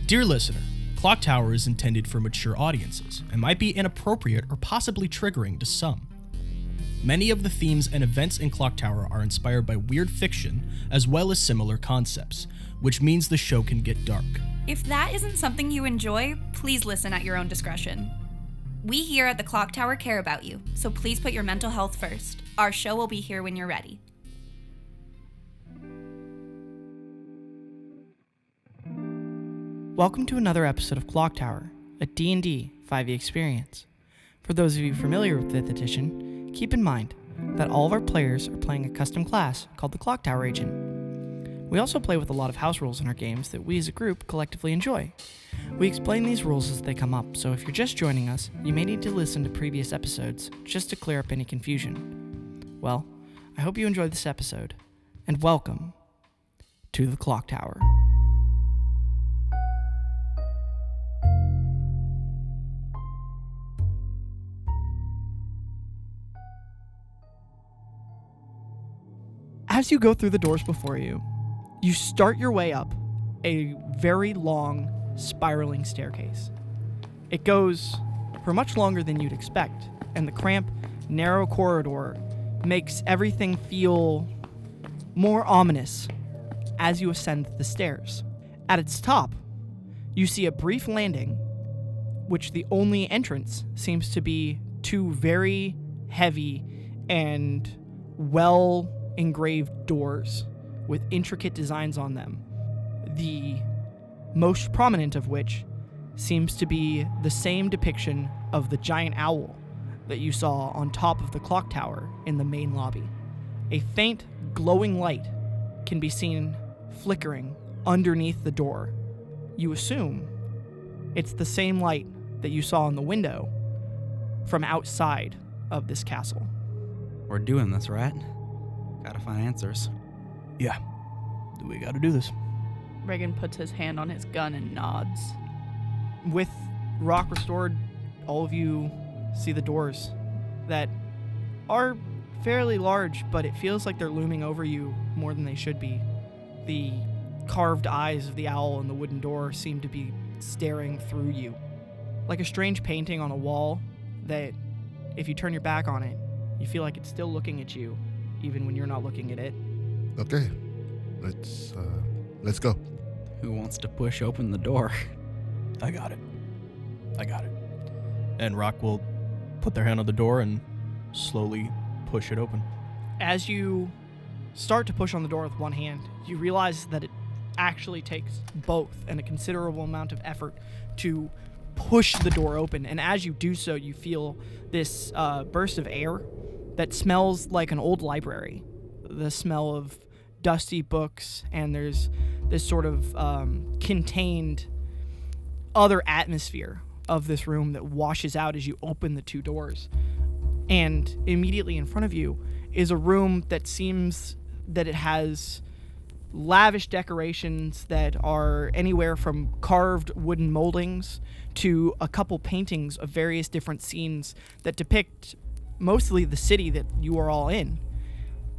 Dear listener, ClockTower is intended for mature audiences and might be inappropriate or possibly triggering to some. Many of the themes and events in ClockTower are inspired by weird fiction as well as similar concepts, which means the show can get dark. If that isn't something you enjoy, please listen at your own discretion. We here at the ClockTower care about you, so please put your mental health first. Our show will be here when you're ready. Welcome to another episode of ClockTower, a D&D 5e experience. For those of you familiar with 5th edition, keep in mind that all of our players are playing a custom class called the ClockTower Agent. We also play with a lot of house rules in our games that we as a group collectively enjoy. We explain these rules as they come up, so if you're just joining us, you may need to listen to previous episodes just to clear up any confusion. Well, I hope you enjoyed this episode, and welcome to the ClockTower. As you go through the doors before you, you start your way up a very long, spiraling staircase. It goes for much longer than you'd expect, and the cramped, narrow corridor makes everything feel more ominous as you ascend the stairs. At its top, you see a brief landing, which the only entrance seems to be two very heavy and well-engraved doors with intricate designs on them, the most prominent of which seems to be the same depiction of the giant owl that you saw on top of the clock tower in the main lobby. A faint, glowing light can be seen flickering underneath the door. You assume it's the same light that you saw in the window from outside of this castle. We're doing this, right? Gotta find answers. Yeah, we gotta do this. Reagan puts his hand on his gun and nods. With rock restored, all of you see the doors that are fairly large, but it feels like they're looming over you more than they should be. The carved eyes of the owl in the wooden door seem to be staring through you, like a strange painting on a wall that, if you turn your back on it, you feel like it's still looking at you, even when you're not looking at it. Okay, let's go. Who wants to push open the door? I got it. And Rock will put their hand on the door and slowly push it open. As you start to push on the door with one hand, you realize that it actually takes both and a considerable amount of effort to push the door open. And as you do so, you feel this burst of air that smells like an old library. The smell of dusty books, and there's this sort of contained other atmosphere of this room that washes out as you open the two doors. And immediately in front of you is a room that seems that it has lavish decorations that are anywhere from carved wooden moldings to a couple paintings of various different scenes that depict mostly the city that you are all in.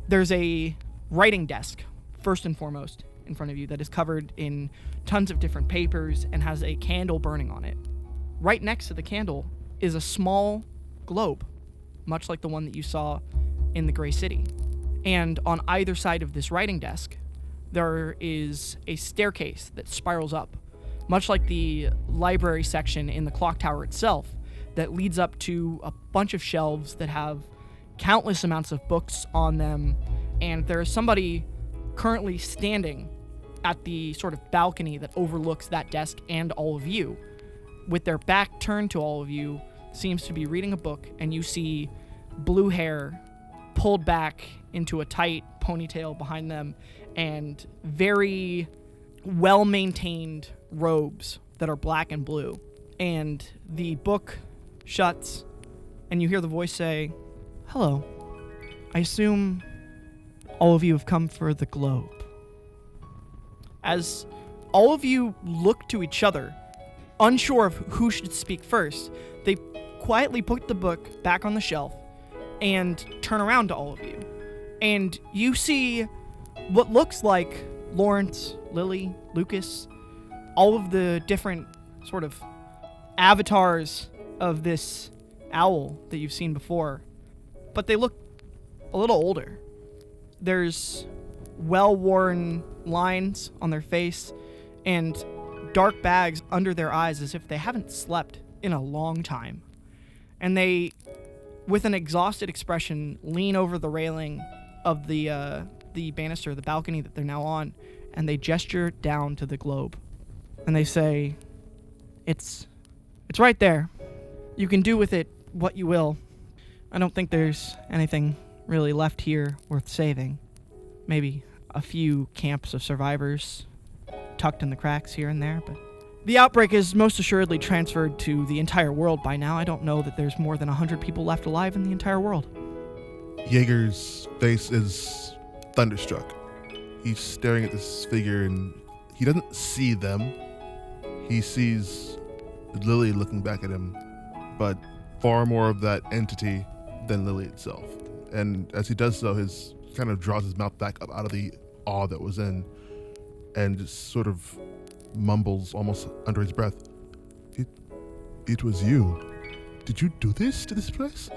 There's a writing desk, first and foremost, in front of you that is covered in tons of different papers and has a candle burning on it. Right next to the candle is a small globe, much like the one that you saw in the Gray City. And on either side of this writing desk, there is a staircase that spirals up, much like the library section in the clock tower itself, that leads up to a bunch of shelves that have countless amounts of books on them, and there is somebody currently standing at the sort of balcony that overlooks that desk and all of you, with their back turned to all of you, seems to be reading a book, and you see blue hair pulled back into a tight ponytail behind them, and very well-maintained robes that are black and blue. And the book shuts, and you hear the voice say, "Hello. I assume all of you have come for the globe." As all of you look to each other, unsure of who should speak first, they quietly put the book back on the shelf and turn around to all of you. And you see what looks like Lawrence, Lily, Lucas, all of the different sort of avatars of this owl that you've seen before, but they look a little older. There's well-worn lines on their face and dark bags under their eyes as if they haven't slept in a long time. And they, with an exhausted expression, lean over the railing of the banister, the balcony that they're now on, and they gesture down to the globe. And they say, It's right there. You can do with it what you will. I don't think there's anything really left here worth saving. Maybe a few camps of survivors tucked in the cracks here and there, but the outbreak is most assuredly transferred to the entire world by now. I don't know that there's more than 100 people left alive in the entire world. Jaeger's face is thunderstruck. He's staring at this figure and he doesn't see them. He sees Lily looking back at him, but far more of that entity than Lily itself. And as he does so, his kind of draws his mouth back up out of the awe that was in and just sort of mumbles almost under his breath, It was you. Did you do this to this place?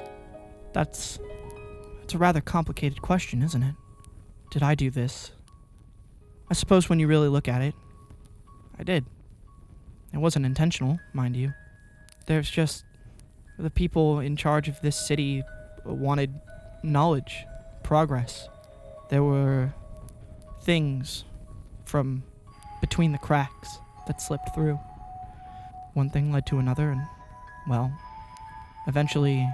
That's a rather complicated question, isn't it? Did I do this? I suppose when you really look at it, I did. It wasn't intentional, mind you. There's just the people in charge of this city wanted knowledge, progress. There were things from between the cracks that slipped through. One thing led to another, and, well, eventually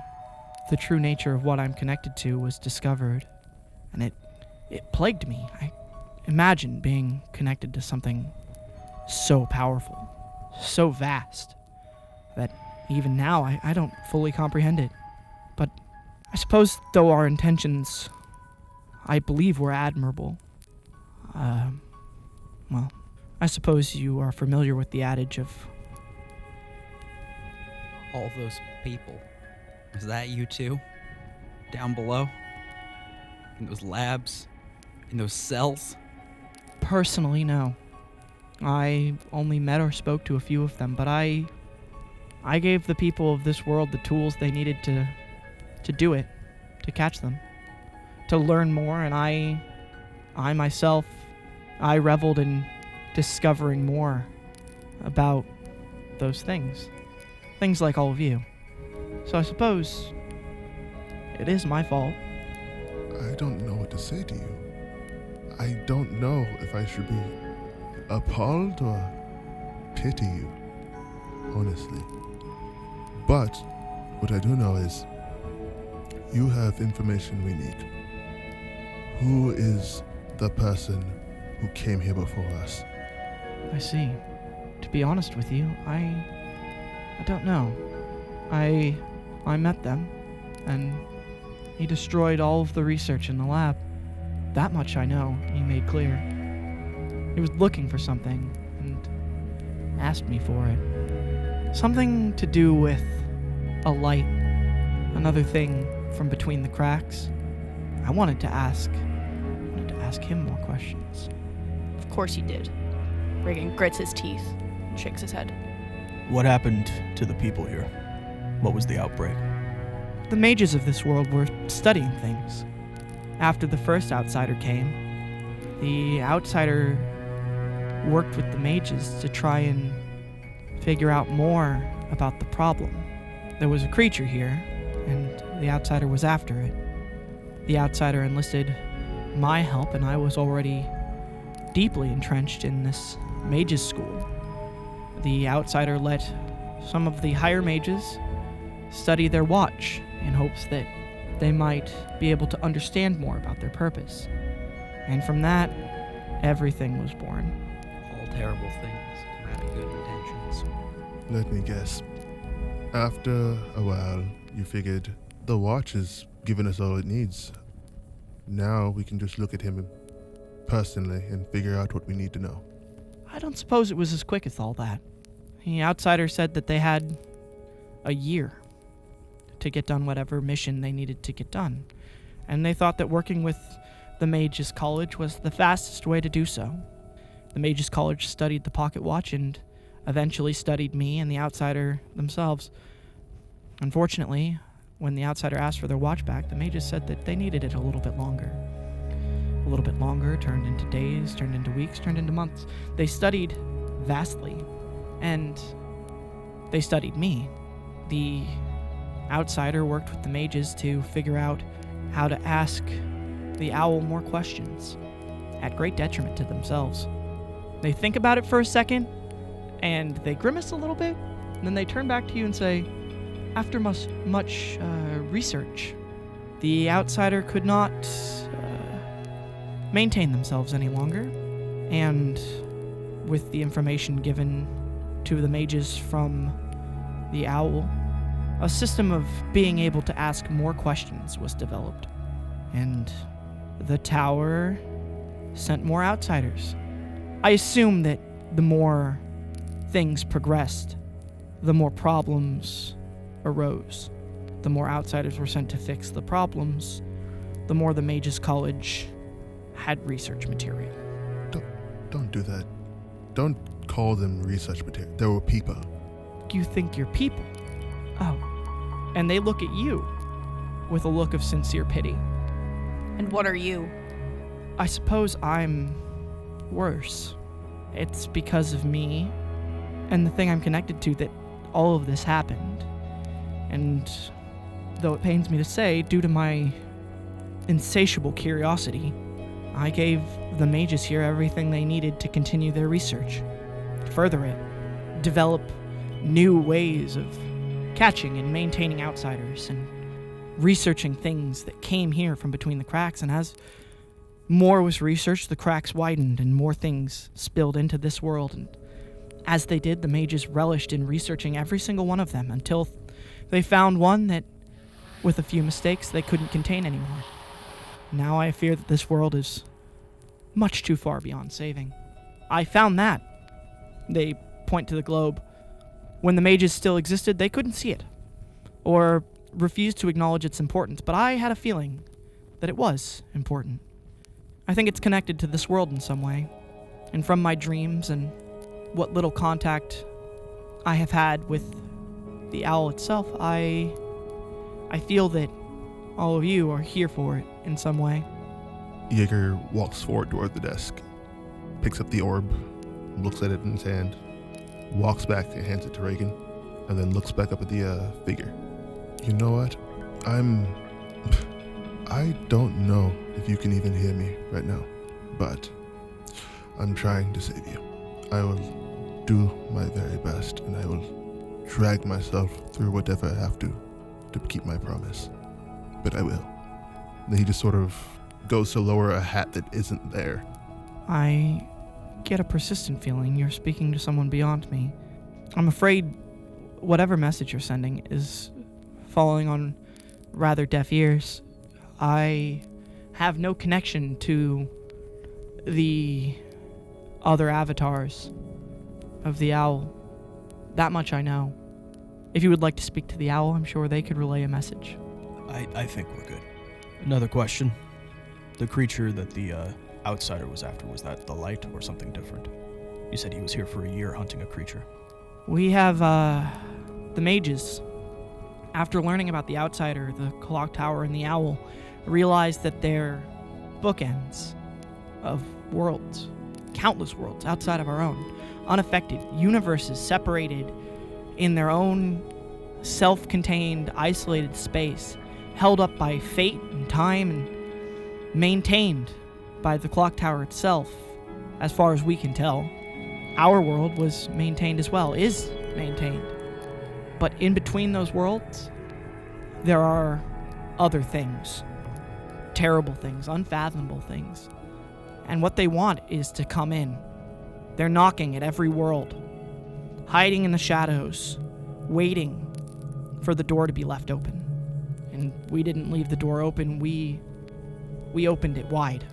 the true nature of what I'm connected to was discovered, and it plagued me. I imagined being connected to something so powerful, so vast, that even now I don't fully comprehend it. But I suppose, though our intentions, I believe, were admirable, well, I suppose you are familiar with the adage of... All those people. Is that you too? Down below? In those labs? In those cells? Personally, no. I only met or spoke to a few of them, but I gave the people of this world the tools they needed to do it, to catch them, to learn more, and I myself, I reveled in discovering more about those things. Things like all of you. So I suppose it is my fault. I don't know what to say to you. I don't know if I should be appalled or pity you, honestly. But what I do know is you have information we need. Who is the person who came here before us? I see. To be honest with you, I don't know. I met them, and he destroyed all of the research in the lab. That much I know, he made clear. He was looking for something, and asked me for it. Something to do with a light, another thing from between the cracks. I wanted to ask him more questions. Of course he did. Reagan grits his teeth and shakes his head. What happened to the people here? What was the outbreak? The mages of this world were studying things. After the first outsider came, the outsider worked with the mages to try and figure out more about the problem. There was a creature here, and the outsider was after it. The outsider enlisted my help, and I was already deeply entrenched in this mages school. The outsider let some of the higher mages study their watch in hopes that they might be able to understand more about their purpose. And from that, everything was born. All terrible things come out of good intentions. Let me guess. After a while, you figured the watch has given us all it needs. Now we can just look at him personally and figure out what we need to know. I don't suppose it was as quick as all that. The outsider said that they had a year to get done whatever mission they needed to get done. And they thought that working with the Mages College was the fastest way to do so. The Mages College studied the pocket watch and eventually studied me and the outsider themselves. Unfortunately, when the outsider asked for their watch back, the mages said that they needed it a little bit longer. A little bit longer turned into days, turned into weeks, turned into months. They studied vastly, and they studied me. The outsider worked with the mages to figure out how to ask the owl more questions, at great detriment to themselves. They think about it for a second, and they grimace a little bit, and then they turn back to you and say, after much research, the outsider could not maintain themselves any longer, and with the information given to the mages from the owl, a system of being able to ask more questions was developed, and the tower sent more outsiders. I assume that the more things progressed, the more problems arose. The more outsiders were sent to fix the problems, the more the Mages College had research material. Don't do that. Don't call them research material. They were people. You think you're people? Oh. And they look at you with a look of sincere pity. And what are you? I suppose I'm worse. It's because of me and the thing I'm connected to that all of this happened. And though it pains me to say, due to my insatiable curiosity, I gave the mages here everything they needed to continue their research, further it, develop new ways of catching and maintaining outsiders, and researching things that came here from between the cracks. And as more was researched, the cracks widened and more things spilled into this world. And as they did, the mages relished in researching every single one of them until they found one that, with a few mistakes, they couldn't contain anymore. Now I fear that this world is much too far beyond saving. I found that. They point to the globe. When the mages still existed, they couldn't see it, or refused to acknowledge its importance, but I had a feeling that it was important. I think it's connected to this world in some way, and from my dreams and what little contact I have had with the owl itself, I feel that all of you are here for it in some way. Jaeger walks forward toward the desk, picks up the orb, looks at it in his hand, walks back and hands it to Reagan, and then looks back up at the figure. You know what? I don't know if you can even hear me right now, but I'm trying to save you. I will do my very best, and I will drag myself through whatever I have to keep my promise. But I will. Then he just sort of goes to lower a hat that isn't there. I get a persistent feeling you're speaking to someone beyond me. I'm afraid whatever message you're sending is falling on rather deaf ears. I have no connection to the other avatars of the owl. That much I know. If you would like to speak to the owl, I'm sure they could relay a message. I think we're good. Another question. The creature that the outsider was after, was that the light or something different? You said he was here for a year hunting a creature. We have the mages. After learning about the outsider, the ClockTower, and the owl, realized that they're bookends of worlds, countless worlds outside of our own, unaffected, universes separated in their own self-contained, isolated space, held up by fate and time and maintained by the ClockTower itself, as far as we can tell. Our world was maintained as well, is maintained. But in between those worlds, there are other things. Terrible things, unfathomable things. And what they want is to come in. They're knocking at every world, hiding in the shadows, waiting for the door to be left open. And we didn't leave the door open, we opened it wide.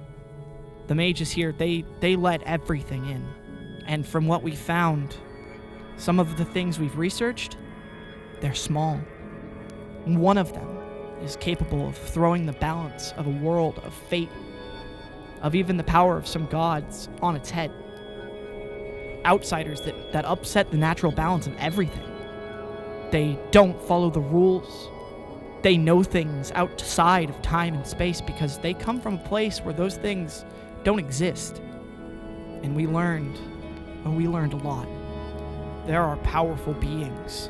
The mages here, they let everything in. And from what we found, some of the things we've researched, they're small. One of them is capable of throwing the balance of a world, of fate, of even the power of some gods on its head. outsiders that upset the natural balance of everything. They don't follow the rules. They know things outside of time and space because they come from a place where those things don't exist. And we learned a lot. There are powerful beings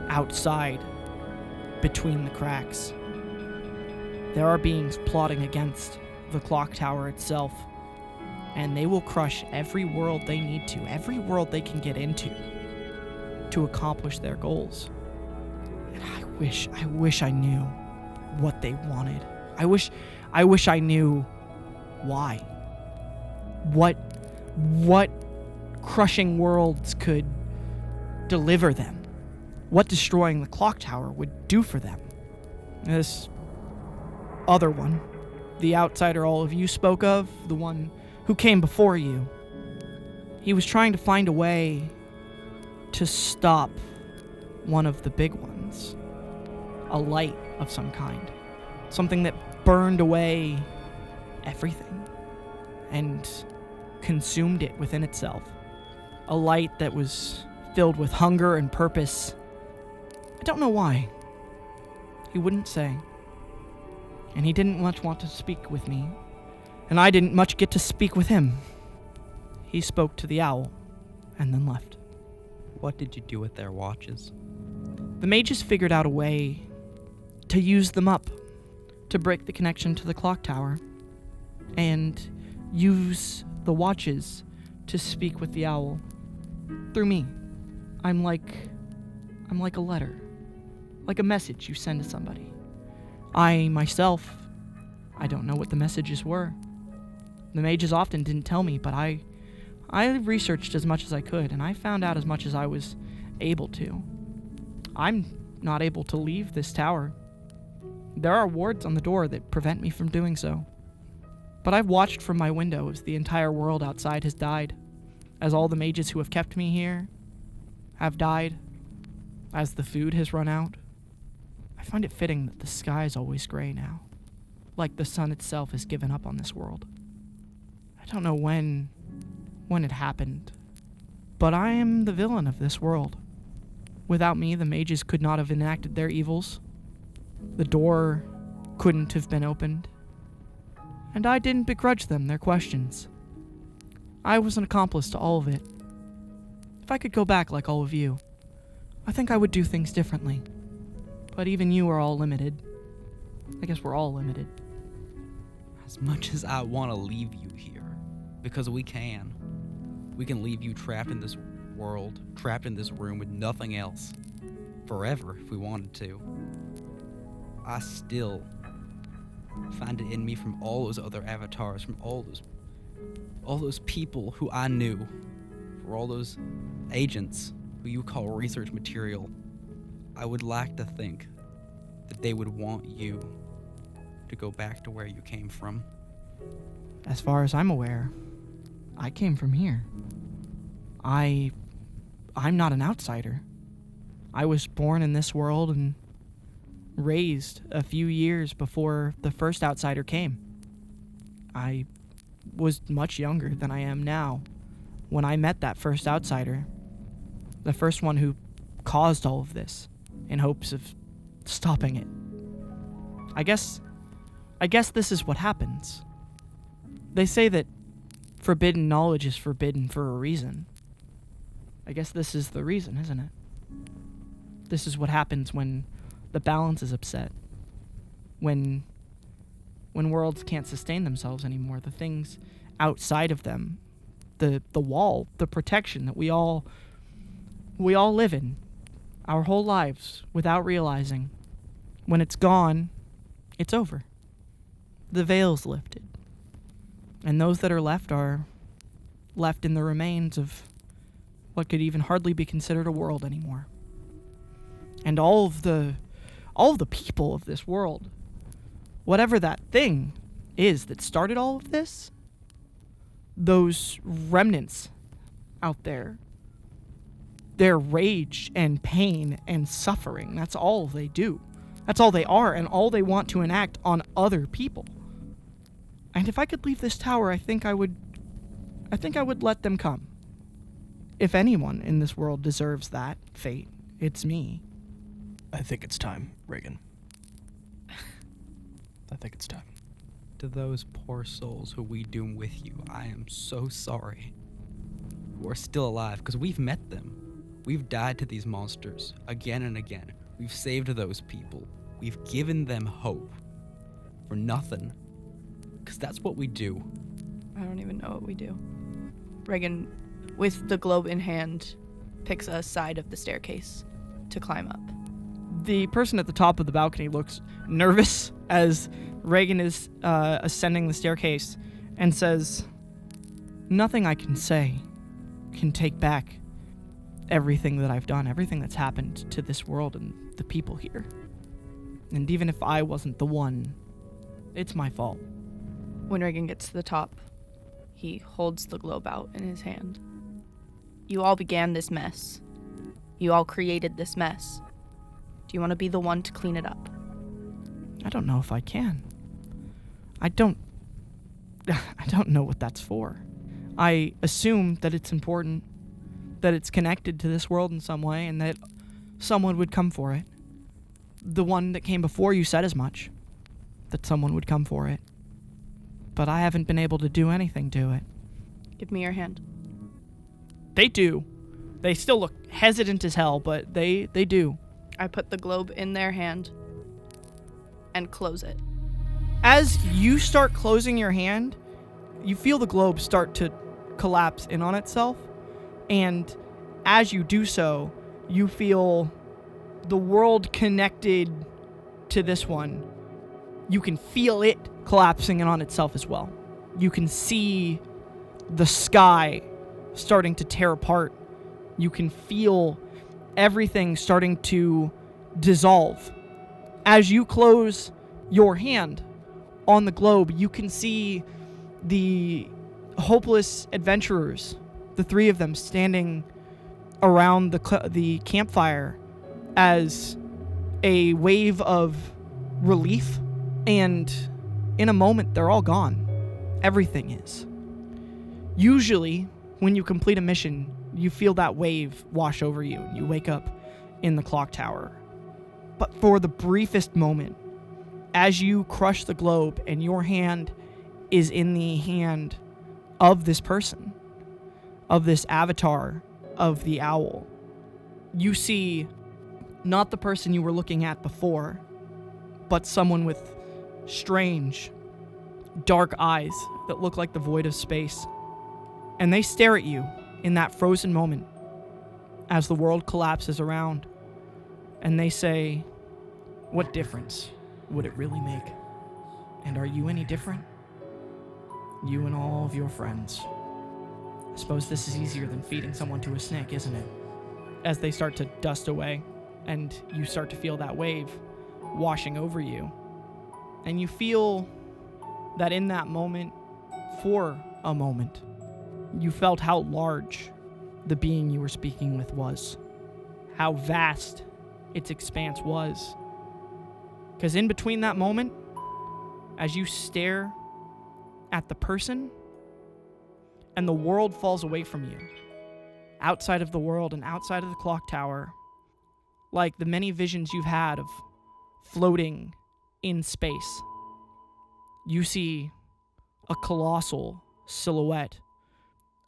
outside, between the cracks. There are beings plotting against the ClockTower itself, and they will crush every world they need to, every world they can get into to accomplish their goals. And I wish I knew what they wanted. I wish I knew why. What crushing worlds could deliver them. What destroying the ClockTower would do for them. This other one, the outsider all of you spoke of, the one who came before you, he was trying to find a way to stop one of the big ones. A light of some kind. Something that burned away everything and consumed it within itself. A light that was filled with hunger and purpose. I don't know why. He wouldn't say. And he didn't much want to speak with me. And I didn't much get to speak with him. He spoke to the owl and then left. What did you do with their watches? The mages figured out a way to use them up, to break the connection to the ClockTower, and use the watches to speak with the owl through me. I'm like a letter, like a message you send to somebody. I myself, I don't know what the messages were. The mages often didn't tell me, but I researched as much as I could, and I found out as much as I was able to. I'm not able to leave this tower. There are wards on the door that prevent me from doing so. But I've watched from my window as the entire world outside has died, as all the mages who have kept me here have died, as the food has run out. I find it fitting that the sky is always gray now, like the sun itself has given up on this world. I don't know when it happened, but I am the villain of this world. Without me, the mages could not have enacted their evils. The door couldn't have been opened. And I didn't begrudge them their questions. I was an accomplice to all of it. If I could go back like all of you, I think I would do things differently. But even you are all limited. I guess we're all limited. As much as I want to leave you here, because we can leave you trapped in this world, trapped in this room with nothing else, forever if we wanted to. I still find it in me from all those other avatars, from all those people who I knew, for all those agents who you call research material. I would like to think that they would want you to go back to where you came from. As far as I'm aware, I came from here. I'm not an outsider. I was born in this world and raised a few years before the first outsider came. I was much younger than I am now when I met that first outsider, the first one who caused all of this in hopes of stopping it. I guess this is what happens. They say that forbidden knowledge is forbidden for a reason. I guess this is the reason, isn't it? This is what happens when the balance is upset. When worlds can't sustain themselves anymore, the things outside of them, the wall, the protection that we all live in our whole lives without realizing. When it's gone, it's over. The veil's lifted. And those that are left in the remains of what could even hardly be considered a world anymore. And all of the people of this world, whatever that thing is that started all of this, those remnants out there, their rage and pain and suffering, that's all they do. That's all they are, and all they want to enact on other people. And if I could leave this tower, I think I would let them come. if anyone in this world deserves that fate, it's me. I think it's time, Reagan. I think it's time. To those poor souls who we doom with you, I am so sorry. Who are still alive, because we've met them. We've died to these monsters again and again. We've saved those people. We've given them hope. For nothing. Because that's what we do. I don't even know what we do. Reagan, with the globe in hand, picks a side of the staircase to climb up. The person at the top of the balcony looks nervous as Reagan is ascending the staircase and says, "Nothing I can say can take back everything that I've done, everything that's happened to this world and the people here. And even if I wasn't the one, it's my fault." When Reagan gets to the top, he holds the globe out in his hand. You all began this mess. You all created this mess. Do you want to be the one to clean it up? I don't know if I can. I don't know what that's for. I assume that it's important, that it's connected to this world in some way, and that someone would come for it. The one that came before you said as much, that someone would come for it. But I haven't been able to do anything to it. Give me your hand. They do. They still look hesitant as hell, but they do. I put the globe in their hand and close it. As you start closing your hand, you feel the globe start to collapse in on itself. And as you do so, you feel the world connected to this one. You can feel it collapsing in on itself as well. You can see the sky starting to tear apart. You can feel everything starting to dissolve. As you close your hand on the globe, you can see the hopeless adventurers, the three of them standing around the campfire as a wave of relief, and in a moment they're all gone. Everything is. Usually, when you complete a mission, you feel that wave wash over you, and you wake up in the clock tower. But for the briefest moment, as you crush the globe and your hand is in the hand of this person, of this avatar of the owl, you see not the person you were looking at before, but someone with strange, dark eyes that look like the void of space. And they stare at you in that frozen moment as the world collapses around. And they say, "What difference would it really make? And are you any different? You and all of your friends." I suppose this is easier than feeding someone to a snake, isn't it? As they start to dust away, and you start to feel that wave washing over you. And you feel that in that moment, for a moment, you felt how large the being you were speaking with was. How vast its expanse was. Because in between that moment, as you stare at the person, and the world falls away from you, outside of the world and outside of the clock tower, like the many visions you've had of floating in space, you see a colossal silhouette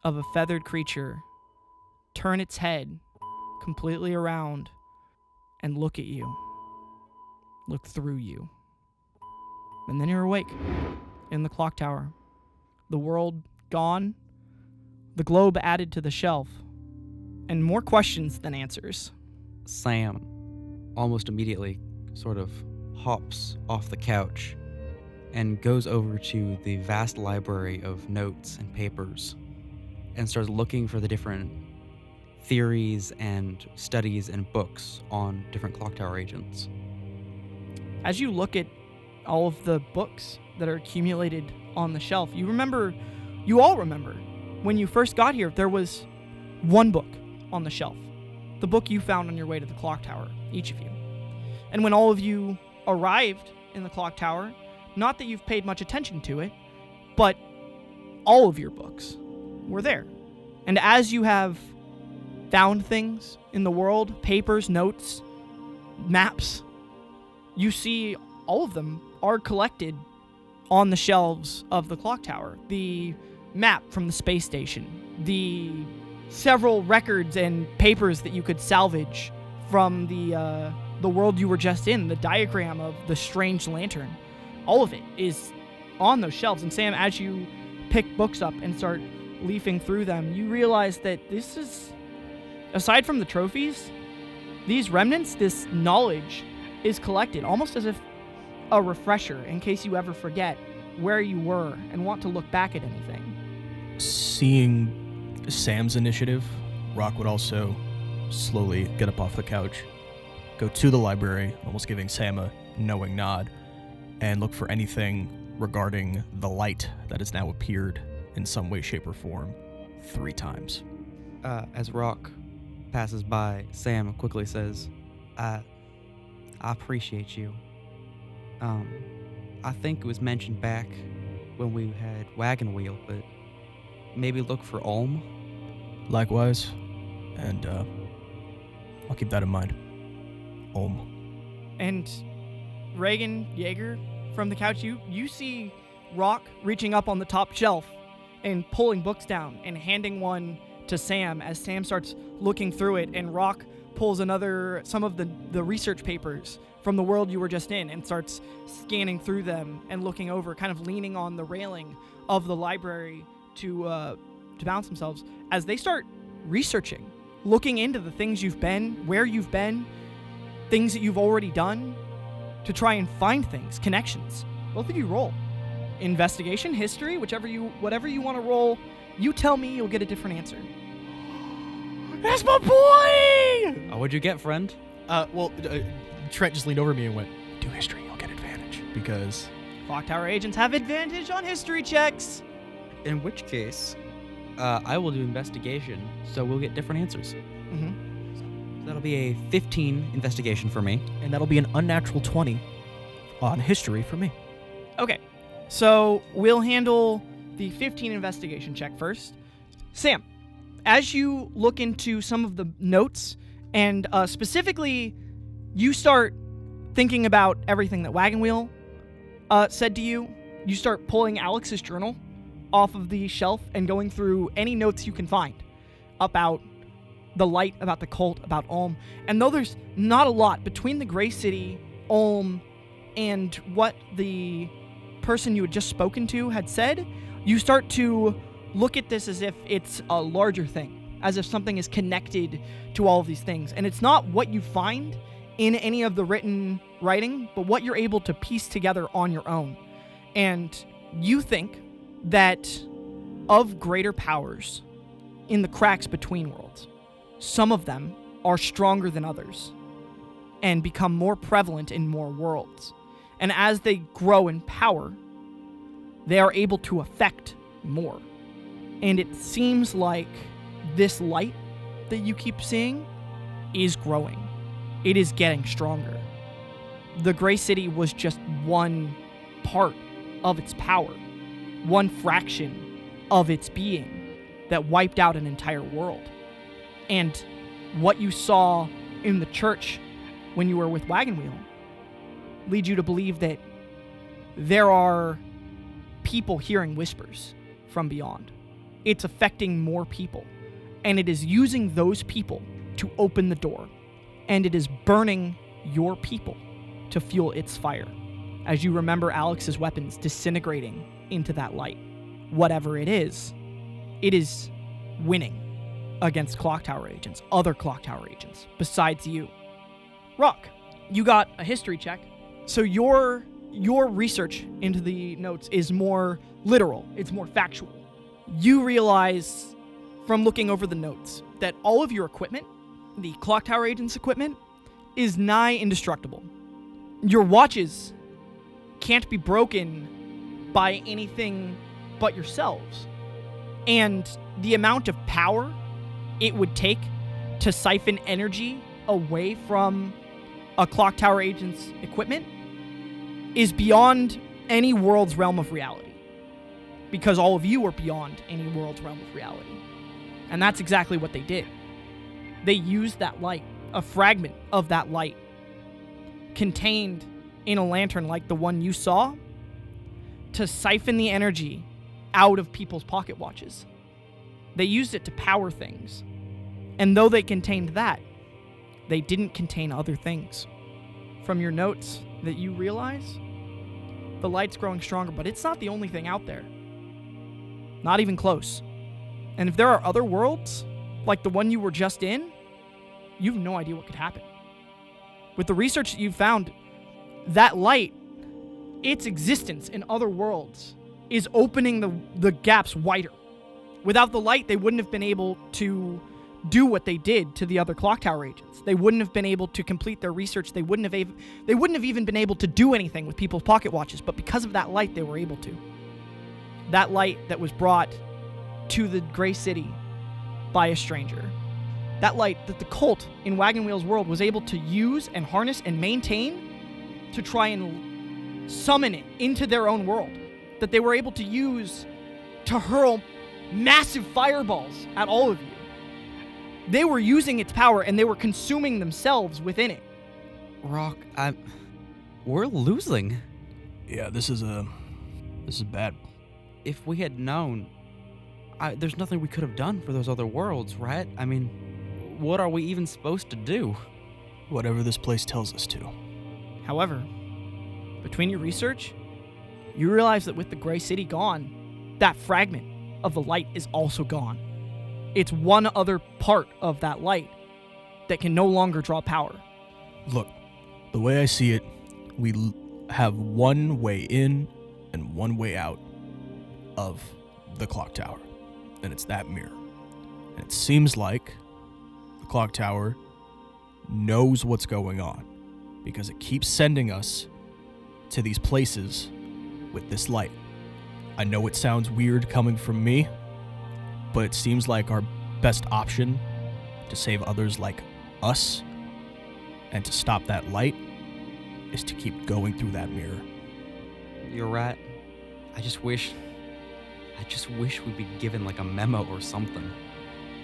of a feathered creature turn its head completely around and look at you. Look through you. And then you're awake in the clock tower. The world gone, the globe added to the shelf, and more questions than answers. Sam almost immediately sort of hops off the couch and goes over to the vast library of notes and papers and starts looking for the different theories and studies and books on different clock tower agents. As you look at all of the books that are accumulated on the shelf, you all remember, when you first got here, there was one book on the shelf. The book you found on your way to the clock tower, each of you. And when all of you arrived in the clock tower, not that you've paid much attention to it, but all of your books were there. And as you have found things in the world, papers, notes, maps. You see all of them are collected on the shelves of the clock tower. The map from the space station, the several records and papers that you could salvage from the world you were just in, the diagram of the strange lantern. All of it is on those shelves. And Sam, as you pick books up and start leafing through them, you realize that this is, aside from the trophies, these remnants, this knowledge is collected almost as if a refresher in case you ever forget where you were and want to look back at anything. Seeing Sam's initiative, Rock would also slowly get up off the couch, go to the library, almost giving Sam a knowing nod, and look for anything regarding the light that has now appeared in some way, shape, or form 3 times. As Rock passes by, Sam quickly says, I appreciate you. I think it was mentioned back when we had Wagon Wheel, but maybe look for Ulm. Likewise, and I'll keep that in mind. Ulm. And Reagan Yeager from the couch, you see Rock reaching up on the top shelf and pulling books down and handing one to Sam as Sam starts looking through it, and Rock pulls some of the research papers from the world you were just in and starts scanning through them and looking over, kind of leaning on the railing of the library to balance themselves as they start researching, looking into the things you've been, where you've been, things that you've already done, to try and find things, connections. Both of you roll. Investigation, history, whatever you want to roll. You tell me, you'll get a different answer. That's my boy! What'd you get, friend? Trent just leaned over me and went, do history, you'll get advantage. Because Clock Tower agents have advantage on history checks. In which case, I will do investigation, so we'll get different answers. Mm-hmm. So that'll be a 15 investigation for me. And that'll be an unnatural 20 on history for me. Okay, so we'll handle the 15 investigation check first. Sam, as you look into some of the notes, and specifically, you start thinking about everything that Wagon Wheel said to you. You start pulling Alex's journal off of the shelf and going through any notes you can find about the light, about the cult, about Ulm. And though there's not a lot between the Gray City, Ulm, and what the person you had just spoken to had said, you start to look at this as if it's a larger thing, as if something is connected to all of these things. And it's not what you find in any of the written writing, but what you're able to piece together on your own. And you think that of greater powers in the cracks between worlds, some of them are stronger than others and become more prevalent in more worlds. And as they grow in power, they are able to affect more. And it seems like this light that you keep seeing is growing. It is getting stronger. The Gray City was just one part of its power, one fraction of its being that wiped out an entire world. And what you saw in the church when you were with Wagon Wheel leads you to believe that there are people hearing whispers from beyond. It's affecting more people, and it is using those people to open the door, and it is burning your people to fuel its fire. As you remember Alex's weapons disintegrating into that light, whatever it is winning against Clock Tower agents, other Clock Tower agents, besides you. Rock, you got a history check, so your research into the notes is more literal, it's more factual. You realize from looking over the notes that all of your equipment, the Clock Tower agents' equipment, is nigh indestructible. Your watches can't be broken by anything but yourselves. And the amount of power it would take to siphon energy away from a Clock Tower agent's equipment is beyond any world's realm of reality. Because all of you are beyond any world's realm of reality. And that's exactly what they did. They used that light, a fragment of that light, contained in a lantern like the one you saw, to siphon the energy out of people's pocket watches. They used it to power things. And though they contained that, they didn't contain other things. From your notes that you realize, the light's growing stronger, but it's not the only thing out there. Not even close. And if there are other worlds, like the one you were just in, you have no idea what could happen. With the research that you've found, that light, its existence in other worlds, is opening the gaps wider. Without the light, they wouldn't have been able to do what they did to the other ClockTower agents. They wouldn't have been able to complete their research. They wouldn't have even been able to do anything with people's pocket watches, but because of that light, they were able to. That light that was brought to the Gray City by a stranger. That light that the cult in Wagon Wheel's world was able to use and harness and maintain to try and summon it into their own world. That they were able to use to hurl massive fireballs at all of you. They were using its power and they were consuming themselves within it. Rock, we're losing. Yeah, this is bad. If we had known, there's nothing we could have done for those other worlds, right? I mean, what are we even supposed to do? Whatever this place tells us to. However, between your research, you realize that with the Gray City gone, that fragment of the light is also gone. It's one other part of that light that can no longer draw power. Look, the way I see it, we have one way in and one way out of the ClockTower, and it's that mirror. And it seems like the ClockTower knows what's going on because it keeps sending us to these places with this light. I know it sounds weird coming from me, but it seems like our best option to save others like us and to stop that light is to keep going through that mirror. You're right. I just wish we'd be given like a memo or something.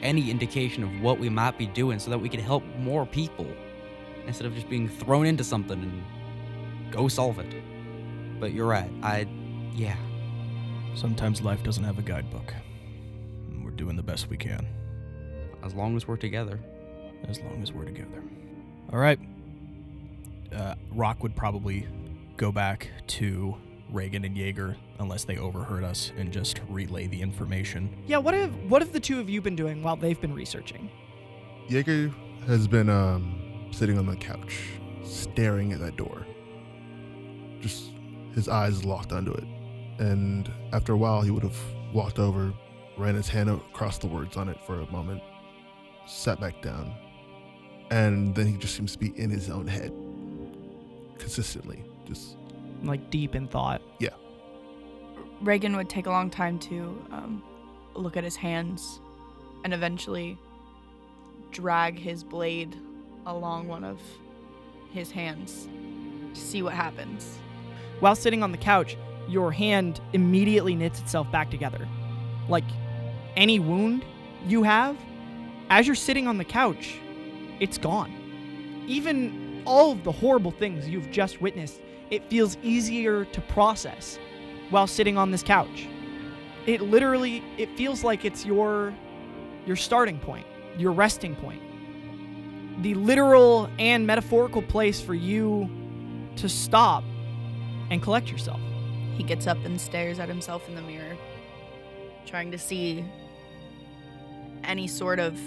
Any indication of what we might be doing so that we could help more people instead of just being thrown into something and go solve it. But you're right. Yeah. Sometimes life doesn't have a guidebook. We're doing the best we can. As long as we're together. As long as we're together. All right. Rock would probably go back to Reagan and Jaeger unless they overheard us and just relay the information. Yeah, what have the two of you been doing while they've been researching? Jaeger has been sitting on the couch, staring at that door. Just his eyes locked onto it. And after a while, he would have walked over, ran his hand across the words on it for a moment, sat back down, and then he just seems to be in his own head consistently, just like deep in thought. Yeah. Reagan would take a long time to look at his hands and eventually drag his blade along one of his hands to see what happens. While sitting on the couch, your hand immediately knits itself back together. Like any wound you have, as you're sitting on the couch, it's gone. Even all of the horrible things you've just witnessed, it feels easier to process while sitting on this couch. It feels like it's your starting point, your resting point. The literal and metaphorical place for you to stop and collect yourself. He gets up and stares at himself in the mirror, trying to see any sort of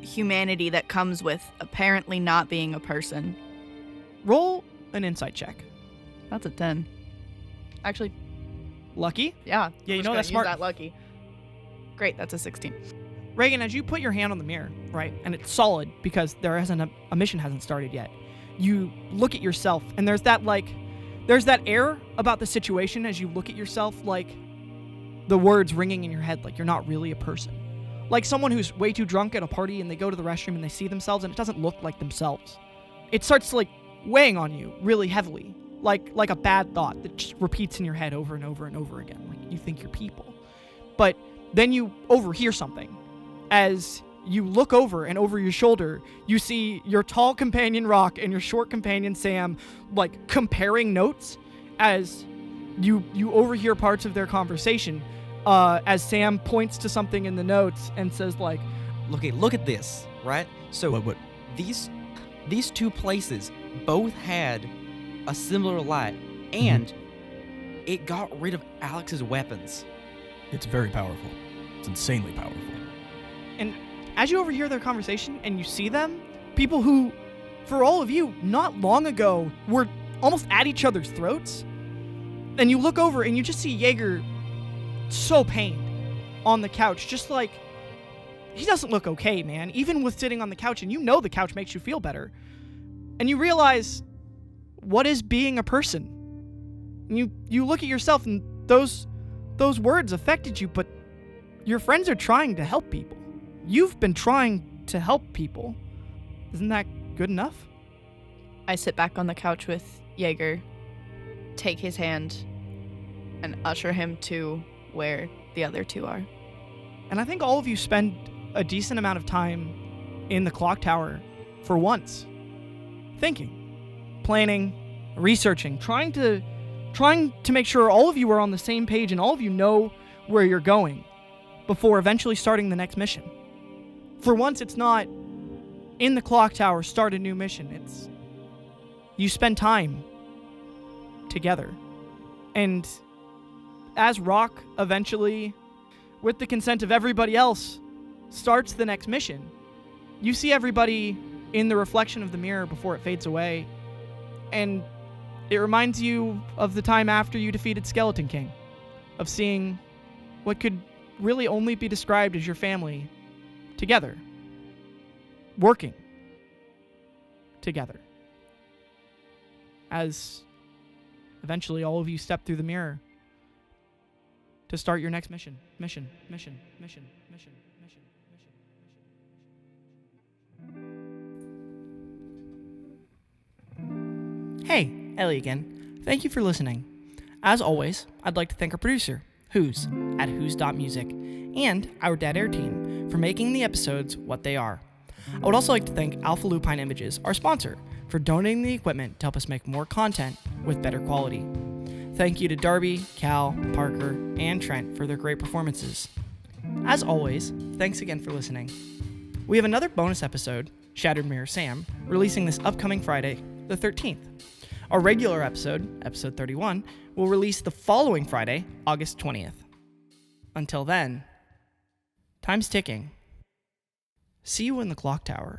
humanity that comes with apparently not being a person. Roll an insight check. That's a 10. Actually, Lucky? yeah. Yeah, you I'm know that's just gonna smart. use that lucky. Great, that's a 16. Reagan, as you put your hand on the mirror, right, and it's solid because a mission hasn't started yet, you look at yourself, and there's that air about the situation as you look at yourself, like the words ringing in your head, like you're not really a person. Like someone who's way too drunk at a party and they go to the restroom and they see themselves and it doesn't look like themselves. It starts like weighing on you really heavily, like a bad thought that just repeats in your head over and over and over again. Like you think you're people. But then you overhear something as you look over, and over your shoulder, you see your tall companion Rock and your short companion Sam, like, comparing notes as you overhear parts of their conversation, as Sam points to something in the notes and says, like, Look at this, right? So What? these two places both had a similar light, and it got rid of Alex's weapons. It's very powerful. It's insanely powerful. and as you overhear their conversation and you see them, people who, for all of you, not long ago were almost at each other's throats, and you look over and you just see Jaeger so pained on the couch, just like, he doesn't look okay, man, even with sitting on the couch, and you know the couch makes you feel better. And you realize, what is being a person? And you look at yourself, and those words affected you, but your friends are trying to help people. You've been trying to help people. Isn't that good enough? I sit back on the couch with Jaeger, take his hand, and usher him to where the other two are. And I think all of you spend a decent amount of time in the ClockTower for once. Thinking, planning, researching, trying to make sure all of you are on the same page and all of you know where you're going before eventually starting the next mission. For once, it's not in the ClockTower, start a new mission. It's you spend time together. And as Rock eventually, with the consent of everybody else, starts the next mission, you see everybody in the reflection of the mirror before it fades away, and it reminds you of the time after you defeated Skeleton King, of seeing what could really only be described as your family together, working together, as eventually all of you step through the mirror to start your next mission. Hey, Ellie again. Thank you for listening. As always, I'd like to thank our producer, Who's, at who's.music, and our Dead Air team for making the episodes what they are. I would also like to thank Alpha Lupine Images, our sponsor, for donating the equipment to help us make more content with better quality. Thank you to Darbii, Cal, Parker, and Trent for their great performances. As always, thanks again for listening. We have another bonus episode, Shattered Mirror Sam, releasing this upcoming Friday, the 13th. Our regular episode, episode 31, will release the following Friday, August 20th. Until then, time's ticking. See you in the ClockTower.